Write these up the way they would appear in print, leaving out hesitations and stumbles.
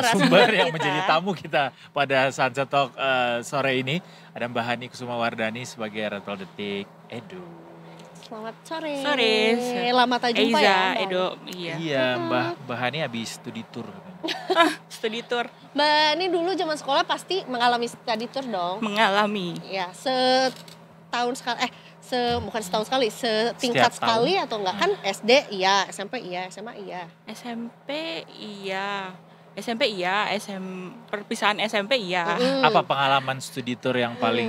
narasumber yang kita. menjadi tamu kita pada Sunset Talk sore ini. Ada Mbak Hani Kusumawardhani sebagai Retpol Detik Edu. Selamat sore. Sore. Lama tak jumpa Eiza, ya. Mbak. Edo, iya. Iya, Mbak Hani habis studi tour. Studi tour. Mbak ini dulu zaman sekolah pasti mengalami study tour dong. Mengalami. Ya, setahun sekali. Bukan setahun sekali, setingkat Setiap sekali atau enggak? Kan SD iya, SMP iya, SMA iya. SMP iya. SMP iya, perpisahan SMP iya. Apa pengalaman studi tour yang paling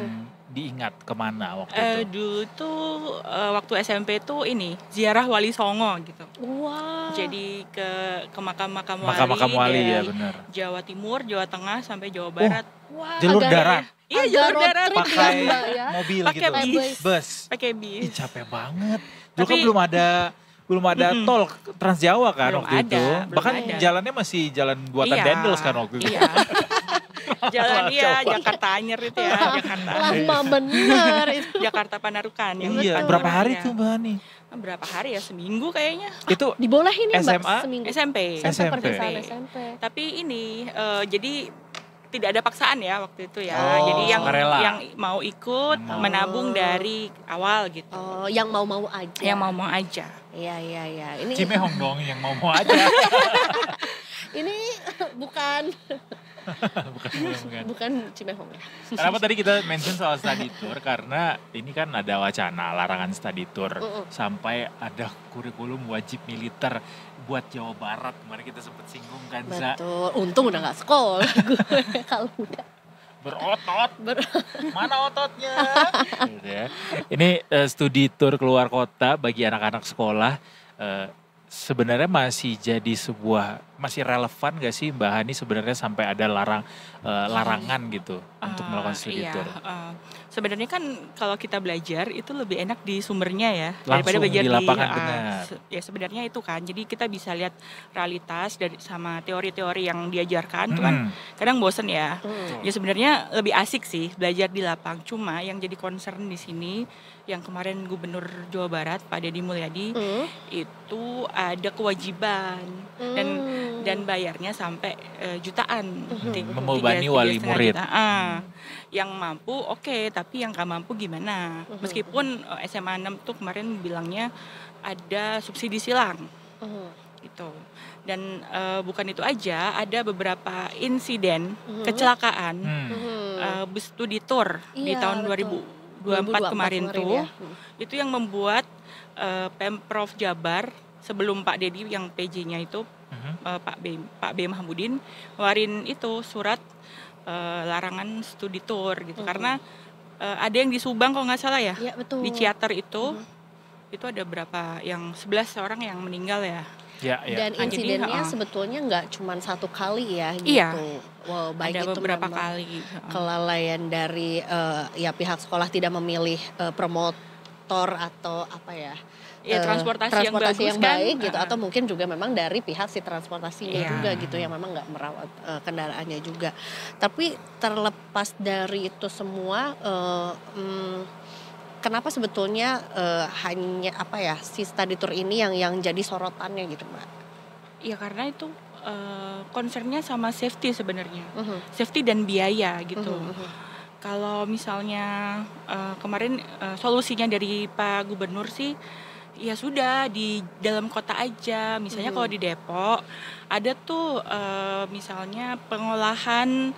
diingat kemana waktu itu? Dulu tuh waktu SMP tuh ini ziarah Wali Songo gitu. Wah. Jadi ke makam-makam wali, Makam-makam wali ya dari benar. Jawa Timur, Jawa Tengah sampai Jawa Barat. Wah, Jalur agak- darat. Iya, agak jalur road darat. trip Pakai ya, Mbak, ya. mobil Pakai gitu. bis. Bus. Pakai Ih, bis. capek banget. Dulu kan Tapi- belum ada tol Trans Jawa kan Belum waktu itu. ada, belum Bahkan ada. jalannya masih jalan buatan Iya, Dendels kan waktu itu. Iya. Jalan Coba. Jakarta Anyer itu ya, Jakarta. Lama bener itu. Jakarta Panarukan ya. Iya, betul. berapa hari Iya. tuh Mbak Hani? Berapa hari ya? Seminggu kayaknya. Itu Dibolehin ya Mbak SMA? seminggu. SMP. SMP. Perpisahan SMP. Tapi ini jadi tidak ada paksaan ya waktu itu ya. Oh, Jadi sukarela. yang mau ikut Yang mau. menabung dari awal gitu. Oh, yang mau-mau aja. Yang mau aja. Iya. Ini Cimehong dong yang mau aja. ini bukan bukan. Cimehong ya. Kenapa tadi kita mention soal study tour? Karena ini kan ada wacana larangan study tour sampai ada kurikulum wajib militer buat Jawa Barat. Kemarin kita sempat singgung kan, Za. Betul. Untung udah gak sekolah gue kalau enggak. Berotot. Mana ototnya? Gitu ya. Ini studi tour keluar kota bagi anak-anak sekolah. Sebenarnya masih jadi masih relevan gak sih Mbak Hani sebenarnya sampai ada larangan gitu untuk melakukan studi Iya, tour? sebenarnya kan kalau kita belajar itu lebih enak di sumbernya ya Langsung daripada belajar di lapangan, benar. ya sebenarnya itu kan. Jadi kita bisa lihat realitas dari sama teori-teori yang diajarkan itu kan kadang bosen ya. Ya sebenarnya lebih asik sih belajar di lapang. Cuma yang jadi concern di sini yang kemarin Gubernur Jawa Barat Pak Deddy Mulyadi itu ada kewajiban dan bayarnya sampai jutaan. Membebani wali murid. Yang mampu oke, tapi yang gak mampu gimana? Meskipun SMA 6 tuh kemarin bilangnya ada subsidi silang gitu. Dan bukan itu aja, ada beberapa insiden kecelakaan bus studi tour di Iya, tahun betul. 2024 kemarin tuh ya. itu yang membuat Pemprov Jabar sebelum Pak Deddy yang PJ-nya itu Pak B Mahmudin ngeluarin itu surat larangan studi tour gitu karena ada yang di Subang kalau nggak salah ya, Iya, betul. di Ciater itu ada berapa yang 11 orang yang meninggal ya. Ya. Dan Jadi, insidennya sebetulnya nggak cuma satu kali ya gitu. Iya. Wow, baik Ada itu beberapa memang kali. kelalaian dari ya pihak sekolah tidak memilih promotor atau apa ya. Ya, transportasi yang bagus yang kan. baik gitu atau mungkin juga memang dari pihak si transportasinya Iya. juga gitu yang memang nggak merawat kendaraannya juga. Tapi terlepas dari itu semua kenapa sebetulnya hanya apa ya si study tour ini yang jadi sorotannya gitu Mbak? Ya karena itu concernnya sama safety sebenarnya, safety dan biaya gitu. Kalau misalnya kemarin solusinya dari Pak Gubernur sih, ya sudah di dalam kota aja. Misalnya kalau di Depok ada tuh misalnya pengolahan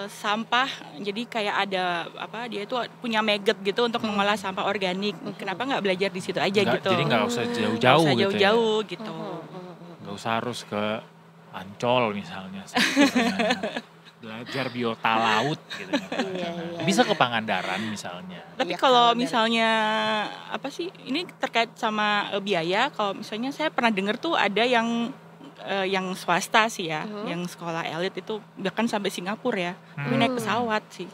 sampah, jadi kayak ada apa dia itu punya maggot gitu untuk mengolah sampah organik. Kenapa nggak belajar di situ aja gitu? Jadi nggak usah Nggak jauh-jauh usah gitu jauh-jauh gitu. Nggak usah harus ke Ancol misalnya. Belajar biota laut gitu. Iya. Bisa ke Pangandaran misalnya. Tapi Ya, kalau kalau misalnya apa sih ini terkait sama biaya, kalau misalnya saya pernah dengar tuh ada yang swasta sih ya, yang sekolah elit itu bahkan sampai Singapura ya, tapi naik pesawat sih.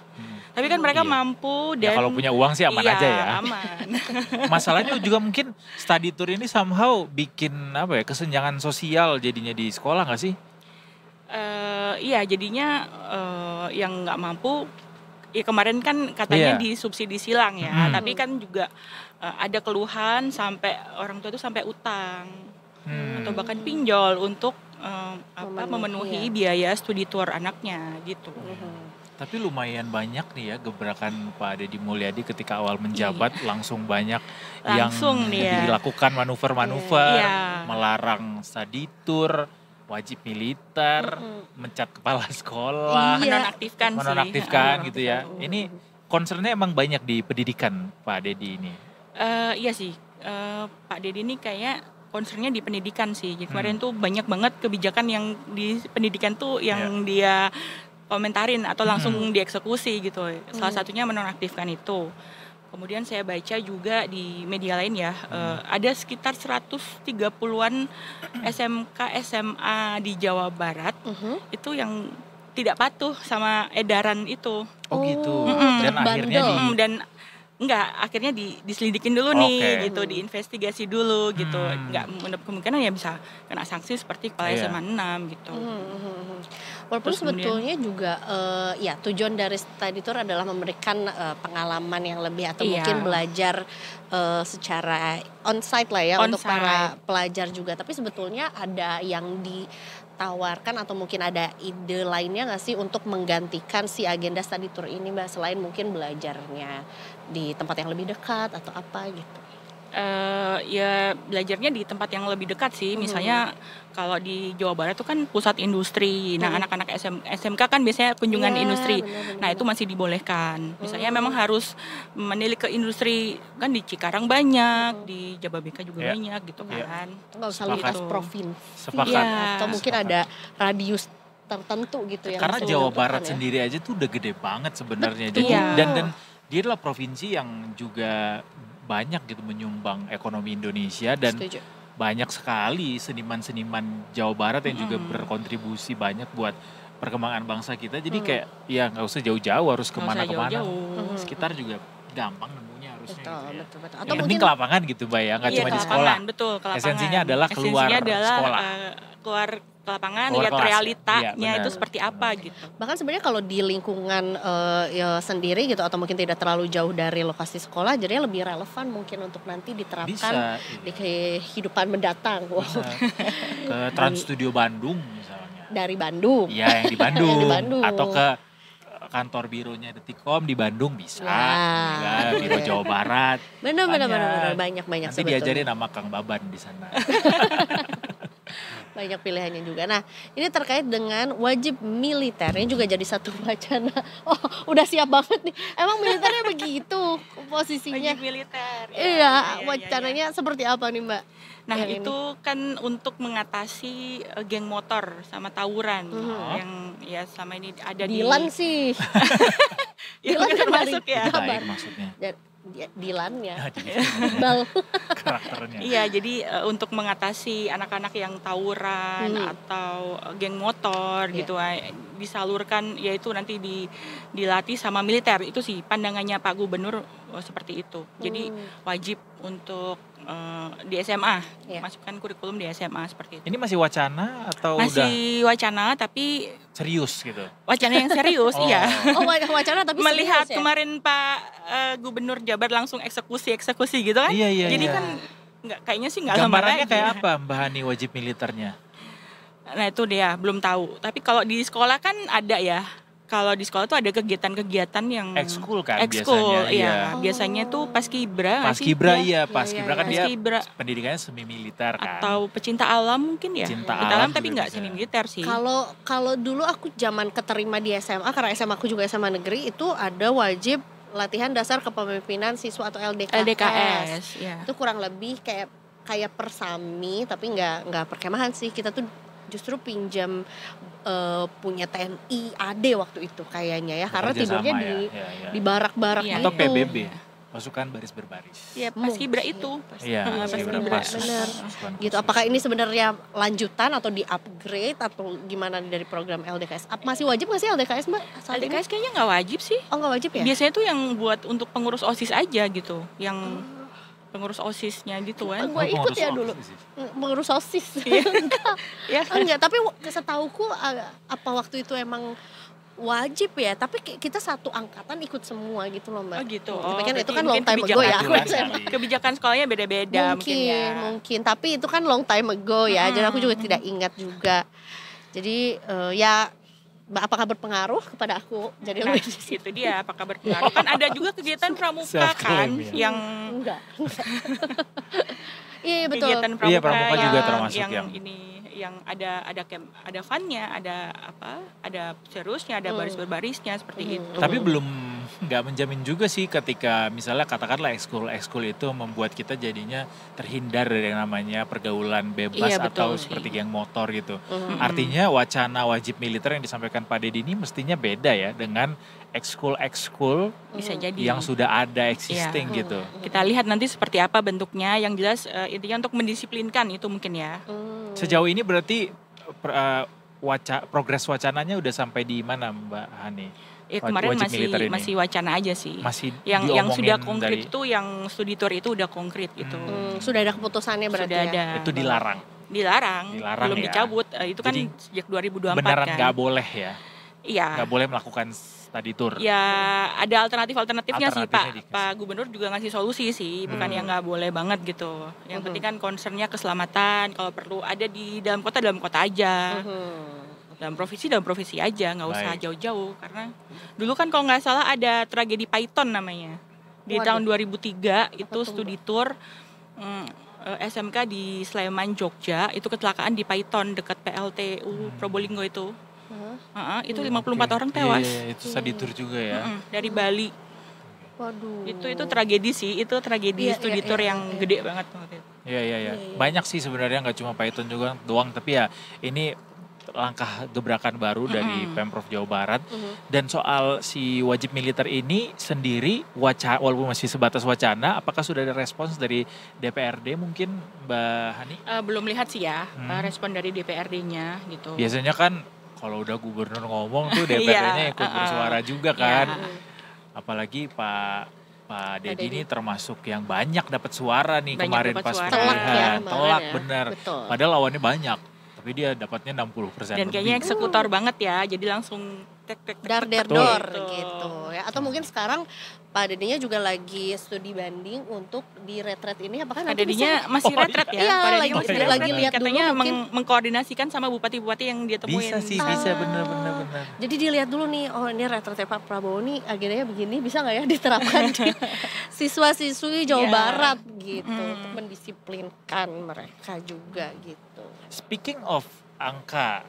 Tapi kan mereka Iya. mampu Ya dan kalau punya uang sih aman iya, aja ya. aman. Masalahnya juga mungkin study tour ini somehow bikin apa ya kesenjangan sosial jadinya di sekolah nggak sih? Iya jadinya yang nggak mampu ya kemarin kan katanya Iya. disubsidi silang ya, tapi kan juga ada keluhan sampai orang tua itu sampai utang atau bahkan pinjol untuk memenuhi biaya studi tour anaknya gitu. Tapi lumayan banyak nih ya gebrakan Pak Deddy Mulyadi ketika awal menjabat, langsung banyak Langsung yang dia. dilakukan manuver-manuver, melarang study tour, wajib militer, mencat kepala sekolah, menonaktifkan gitu ya. Ini concernnya emang banyak di pendidikan Pak Deddy ini. Iya sih, Pak Deddy ini kayak concernnya di pendidikan sih. Jadi kemarin tuh banyak banget kebijakan yang di pendidikan tuh yang dia komentarin atau langsung dieksekusi gitu. Salah satunya menonaktifkan itu. Kemudian saya baca juga di media lain ya, ada sekitar 130-an SMK SMA di Jawa Barat itu yang tidak patuh sama edaran itu. Oh gitu. Dan akhirnya akhirnya diselidikin dulu nih gitu, diinvestigasi dulu gitu. Nggak menutup kemungkinan ya bisa kena sanksi seperti kepala SMA 6 gitu. Walaupun sebetulnya juga ya tujuan dari study tour adalah memberikan pengalaman yang lebih atau mungkin belajar secara on-site lah ya untuk para pelajar juga. Tapi sebetulnya ada yang ditawarkan atau mungkin ada ide lainnya nggak sih untuk menggantikan si agenda study tour ini Mbak, selain mungkin belajarnya di tempat yang lebih dekat atau apa gitu? Ya belajarnya di tempat yang lebih dekat sih. Misalnya kalau di Jawa Barat itu kan pusat industri. Nah anak-anak SMK kan biasanya kunjungan industri. Nah itu masih dibolehkan. Misalnya memang harus menilik ke industri, kan di Cikarang banyak, di Jababeka juga banyak gitu kan. Nggak usah lintas provinsi atau mungkin ada radius tertentu gitu. Karena Jawa Barat sendiri aja tuh udah gede banget sebenarnya. Jadi dan dia adalah provinsi yang juga banyak gitu menyumbang ekonomi Indonesia, dan banyak sekali seniman-seniman Jawa Barat yang juga berkontribusi banyak buat perkembangan bangsa kita. Jadi kayak ya nggak usah jauh-jauh harus kemana-kemana, sekitar juga gampang nemunya harusnya. Betul. Atau mungkin ke lapangan gitu Mbak ya, nggak cuma di sekolah. Betul, ke lapangan. Esensinya adalah keluar sekolah. Keluar ke lapangan, lihat realitanya itu seperti apa gitu. Bahkan sebenarnya kalau di lingkungan sendiri gitu atau mungkin tidak terlalu jauh dari lokasi sekolah, jadinya lebih relevan mungkin untuk nanti diterapkan di kehidupan mendatang. Ke Trans Studio Bandung misalnya. Dari Bandung. Iya, yang di Bandung. Atau ke kantor bironya Detikkom di Bandung bisa. Biro Jawa Barat. Benar banyak Nanti sebetulnya. diajarin sama Kang Baban di sana. Banyak pilihannya juga. Nah, ini terkait dengan wajib militer, ini juga jadi satu wacana. Oh, udah siap banget nih. Emang militernya begitu posisinya? Wajib militer. Iya, wacananya seperti apa nih Mbak? Nah, itu kan untuk mengatasi geng motor sama tawuran yang ya sama ini ada Dilan sih. Dilan kan masuk ya. Baik maksudnya. Dilannya. Karakternya. Iya, jadi untuk mengatasi anak-anak yang tawuran atau geng motor gitu, disalurkan yaitu nanti dilatih sama militer. Itu sih pandangannya Pak Gubernur seperti itu. Jadi wajib untuk di SMA, masukkan kurikulum di SMA seperti itu. Ini masih wacana atau masih wacana tapi serius gitu? Wacana yang serius, iya. Oh, wacana tapi melihat serius ya? Kemarin Pak Gubernur Jabar langsung eksekusi gitu kan? Iya. Jadi kan kayaknya sih nggak lama lagi. Gambarannya kayak apa Mbak Hani wajib militernya? Nah itu dia belum tahu. Tapi kalau di sekolah kan ada ya. Kalau di sekolah tuh ada kegiatan-kegiatan yang ekskul kan biasanya. Iya. Biasanya tuh paskibra. Paskibra kan dia paskibra. Pendidikannya semi militer kan. Atau pecinta alam mungkin ya. Pecinta alam tapi nggak bisa. semi militer sih. Kalau dulu aku zaman keterima di SMA, karena SMA aku juga SMA negeri, itu ada wajib latihan dasar kepemimpinan siswa atau LDKS. Ya. Itu kurang lebih kayak persami tapi nggak perkemahan sih. Kita tuh justru pinjam punya TNI AD waktu itu kayaknya ya, karena tidurnya di barak-barak gitu. Atau PBB, pasukan baris berbaris. Ya, paskibra itu. Iya, paskibra. Benar. Gitu. Apakah ini sebenarnya lanjutan atau di-upgrade atau gimana dari program LDKS? Masih wajib nggak sih LDKS Mbak? LDKS kayaknya nggak wajib sih. Oh, nggak wajib ya? Biasanya tuh yang buat untuk pengurus OSIS aja gitu, yang pengurus OSISnya gitu kan. Gue ikut ya dulu. Pengurus OSIS. Enggak, tapi setauku apa waktu itu emang wajib ya, tapi kita satu angkatan ikut semua gitu loh Mbak. Oh gitu. Tapi kan berarti itu kan long mungkin time ago ya. Kebijakan sekolahnya beda-beda mungkin ya. Mungkin, tapi itu kan long time ago ya. Jadi aku juga tidak ingat juga. Jadi ya apakah berpengaruh kepada aku jadi Nah, lebih itu dia apakah berpengaruh. Kan ada juga kegiatan pramuka kan yang enggak. Iya betul. kegiatan pramuka, Iya, pramuka juga termasuk yang ini yang ada fun-nya, ada seriusnya, ada baris berbarisnya seperti itu. Tapi nggak menjamin juga sih ketika misalnya katakanlah ekskul itu membuat kita jadinya terhindar dari yang namanya pergaulan bebas atau seperti geng motor gitu. Artinya wacana wajib militer yang disampaikan Pak Dedi ini mestinya beda ya dengan ekskul bisa jadi yang sudah ada existing gitu. Kita lihat nanti seperti apa bentuknya, yang jelas intinya untuk mendisiplinkan itu mungkin ya. Sejauh ini berarti progres wacananya udah sampai di mana Mbak Hani? Kemarin masih wacana aja sih. Masih yang sudah konkret itu yang studi tour itu udah konkret gitu. Sudah ada keputusannya berarti sudah ya? Ada. Itu dilarang belum ya. dicabut. Itu kan jadi, sejak 2024 beneran kan. nggak boleh ya? Iya. Nggak boleh melakukan study tour. Ya ada alternatifnya sih Pak Gubernur juga ngasih solusi sih, bukan yang nggak boleh banget gitu. Yang penting kan concernnya keselamatan, kalau perlu ada di dalam kota aja. Dalam provinsi aja, nggak usah jauh-jauh. Karena dulu kan kalau nggak salah ada tragedi Python namanya. Di tahun 2003 itu studi tour SMK di Sleman, Jogja, itu kecelakaan di Python dekat PLTU Probolinggo itu. Itu 54 orang tewas. Iya, itu study tour juga ya. Dari Bali. Waduh. Itu tragedi sih, itu tragedi studi tour yang gede banget. Iya. Banyak sih sebenarnya, nggak cuma Python juga doang, tapi ya ini langkah gebrakan baru dari Pemprov Jawa Barat. Dan soal si wajib militer ini sendiri, walaupun masih sebatas wacana, apakah sudah ada respons dari DPRD mungkin Mbak Hani? Belum lihat sih ya respon dari DPRD-nya gitu. Biasanya kan kalau udah gubernur ngomong tuh DPRD-nya ikut bersuara juga kan. Apalagi Pak Dedi ini termasuk yang banyak dapat suara nih kemarin pas pemilihan. Telak benar. Padahal lawannya banyak. Tapi dia dapatnya 60% dan kayaknya eksekutor banget ya, jadi langsung dar gitu ya. Atau mungkin sekarang Pak Dedinya juga lagi studi banding untuk di retret ini, apakah Pak Dedinya masih retret ya? Iya, lagi lihat katanya dulu mengkoordinasikan sama bupati-bupati yang dia temuin. Bisa benar. Jadi dilihat dulu nih, oh ini retretnya Pak Prabowo nih agendanya begini, bisa nggak ya diterapkan di siswa-siswi Jawa Barat gitu, untuk mendisiplinkan mereka juga gitu. Speaking of angka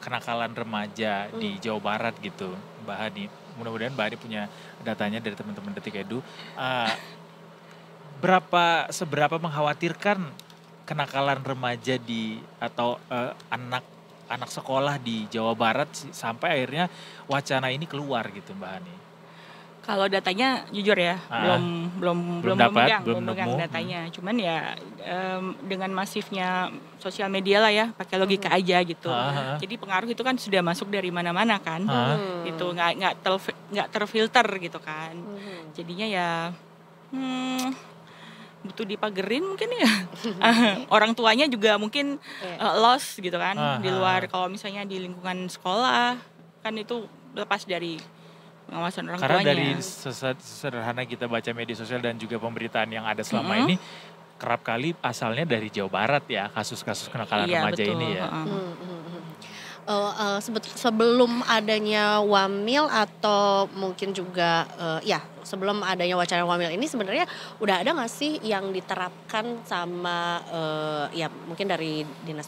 kenakalan remaja di Jawa Barat gitu, Mbak Hani, mudah-mudahan Mbak Hani punya datanya dari teman-teman Detik Edu. Seberapa mengkhawatirkan kenakalan remaja atau anak sekolah di Jawa Barat sampai akhirnya wacana ini keluar gitu Mbak Hani? Kalau datanya jujur ya belum memegang datanya. Cuman ya dengan masifnya sosial media lah ya, pakai logika aja gitu. Jadi pengaruh itu kan sudah masuk dari mana-mana kan. Itu nggak terfilter gitu kan. Jadinya ya butuh dipagerin mungkin ya. Orang tuanya juga mungkin lost gitu kan di luar. Kalau misalnya di lingkungan sekolah kan itu lepas dari pengawasan orang tuanya. Karena dari sederhana kita baca media sosial dan juga pemberitaan yang ada selama ini, kerap kali asalnya dari Jawa Barat ya, kasus-kasus kenakalan remaja ini ya. Sebelum adanya Wamil atau mungkin juga sebelum adanya wacana Wamil ini sebenarnya udah ada nggak sih yang diterapkan sama mungkin dari dinas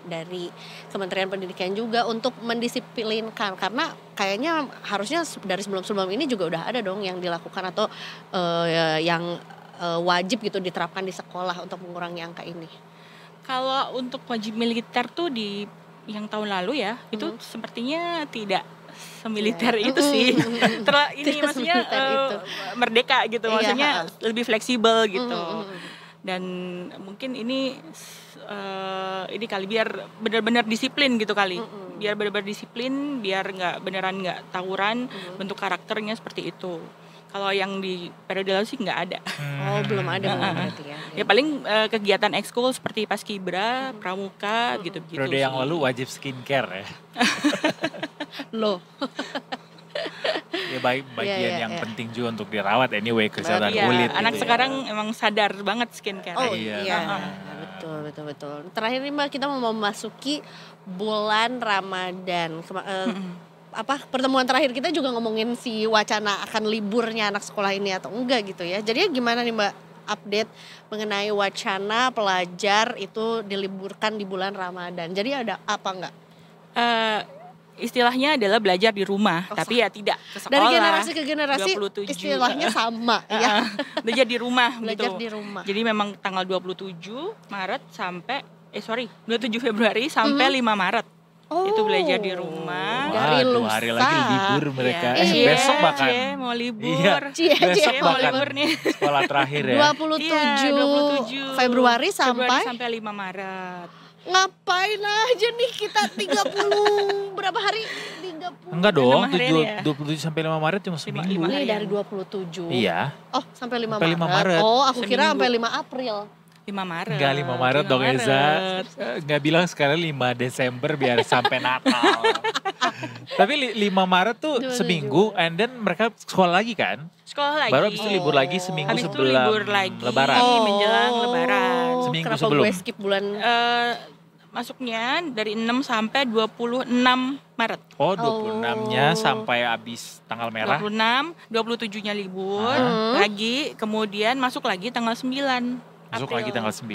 dari Kementerian Pendidikan juga untuk mendisiplinkan, karena kayaknya harusnya dari sebelum ini juga udah ada dong yang dilakukan atau yang wajib gitu diterapkan di sekolah untuk mengurangi angka ini. Kalau untuk wajib militer tuh di yang tahun lalu ya, itu sepertinya tidak semiliter itu sih. Ini maksudnya merdeka gitu, maksudnya lebih fleksibel gitu. Dan mungkin ini kali biar benar-benar disiplin gitu kali. Biar benar-benar disiplin, biar nggak tawuran, bentuk karakternya seperti itu. Kalau yang di periode lalu sih nggak ada. Oh, belum ada berarti ya. Ya paling kegiatan ekskul seperti paskibra, pramuka gitu-gitu. Periode yang lalu wajib skincare ya. Loh. Ya bagian yang penting juga untuk dirawat anyway, kesehatan kulit. Anak gitu sekarang emang sadar banget skincare. Oh iya. Betul. Terakhir nih Mbak, kita mau memasuki bulan Ramadan. Pertemuan terakhir kita juga ngomongin si wacana akan liburnya anak sekolah ini atau enggak gitu ya. Jadi gimana nih Mbak update mengenai wacana pelajar itu diliburkan di bulan Ramadan. Jadi ada apa enggak? Istilahnya adalah belajar di rumah, tapi ya tidak ke sekolah. Dari generasi ke generasi 27. istilahnya sama ya. Belajar di rumah Belajar gitu. di rumah. Jadi memang tanggal 27 Maret sampai 27 Februari sampai 5 Maret. Itu belajar di rumah. Dari lusa. 2 hari lagi libur mereka. Besok bahkan. Mau libur. Besok mau libur nih. Sekolah terakhir ya. 27 Februari sampai 5 Maret. Ngapain aja nih kita 30 berapa hari? 30. Enggak dong, 27 sampai 5 Maret cuma seminggu. Ini dari 27. Iya. Oh, sampai 5 sampai Maret. Oh, aku kira Seminggu. sampai 5 April. 5 Maret. Enggak 5 Maret dong Eza. Enggak bilang sekarang 5 Desember biar sampai Natal. Tapi 5 Maret tuh seminggu and then mereka sekolah lagi kan? Sekolah lagi. Baru habis itu libur lagi seminggu habis itu sebelum libur lagi, Lebaran. menjelang Lebaran. Seminggu kenapa sebelum. gue skip bulan? Masuknya dari 6 sampai 26 Maret. Oh 26-nya sampai habis tanggal merah. 26, 27-nya libur, lagi kemudian masuk lagi tanggal 9 Masuk April. lagi tanggal 9.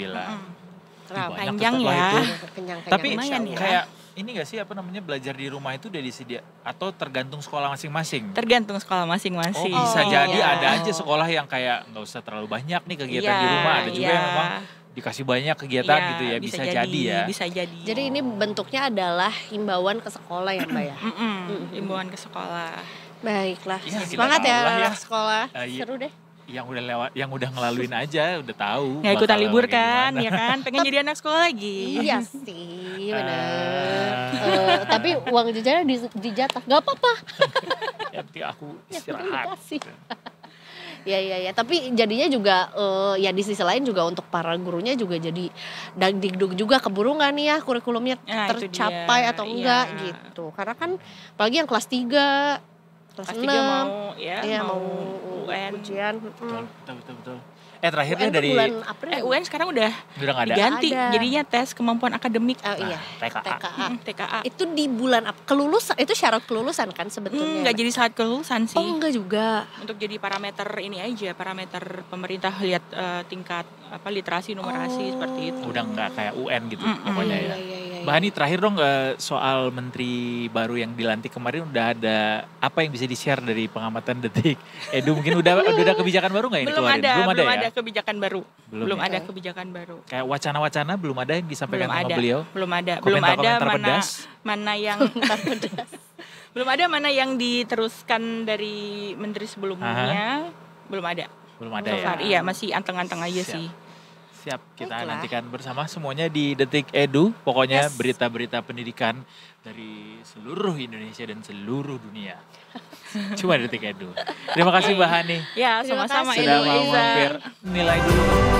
Kenapa? Panjang tetap lah ya. itu. Kenyang Tapi lumayan ya. kayak ini gak sih belajar di rumah itu udah disedia atau tergantung sekolah masing-masing? Tergantung sekolah Oh masing-masing. bisa jadi Iya. ada aja sekolah yang kayak nggak usah terlalu banyak nih kegiatan di rumah. Ada juga yang memang dikasih banyak kegiatan gitu ya, bisa jadi ya. Bisa jadi. Jadi ini bentuknya adalah himbauan ke sekolah ya Mbak ya? Himbauan ke sekolah. Baiklah, Ya, kita semangat ya tahulah ya. anak sekolah. Iya. Seru deh. Yang udah lewat, yang udah ngelaluin aja udah tahu. Nggak ikutan bakal libur kayak kan, gimana. ya kan? Pengen jadi anak sekolah lagi. Iya sih, benar. Tapi uang jajannya dijatah, nggak apa-apa. Yang penting aku Ya, istirahat. dikasih. Ya. Tapi jadinya juga ya di sisi lain juga untuk para gurunya juga jadi dagdikduk juga keburu nggak nih ya kurikulumnya Nah, itu tercapai dia. atau enggak Iya. gitu. Karena kan apalagi yang kelas 3, kelas 6 mau ujian. Betul. Terakhirnya UN dari bulan April. UN sekarang udah udah nggak ada. diganti. Ada. Jadinya tes kemampuan akademik. Oh iya, TKA. TKA. Itu di bulan kelulusan, itu syarat kelulusan kan sebetulnya. Nggak jadi saat kelulusan sih. Oh enggak juga. Untuk jadi parameter ini aja, parameter pemerintah lihat tingkat literasi numerasi seperti itu. Udah nggak kayak UN gitu pokoknya ya. Iya. Mbak Hani terakhir dong soal menteri baru yang dilantik kemarin udah ada apa yang bisa di-share dari pengamatan Detik Edu mungkin udah ada kebijakan baru nggak ini Belum keluarin? ada ya? kebijakan baru. Belum ya? ada kebijakan baru. Kayak wacana-wacana belum ada yang disampaikan sama beliau? Belum ada Komentar-komentar pedas? mana yang belum ada mana yang diteruskan dari menteri sebelumnya. Belum ada. Belum ada So ya? far, iya masih anteng-anteng aja Siap. sih. Siap, kita Baiklah. nantikan bersama semuanya di Detik Edu. Pokoknya Yes. berita-berita pendidikan dari seluruh Indonesia dan seluruh dunia. Cuma di Detik Edu. Terima kasih Mbak Hani Ya, Terima sama-sama kasih. sudah Edu mau Iza. mampir. Nilai dulu.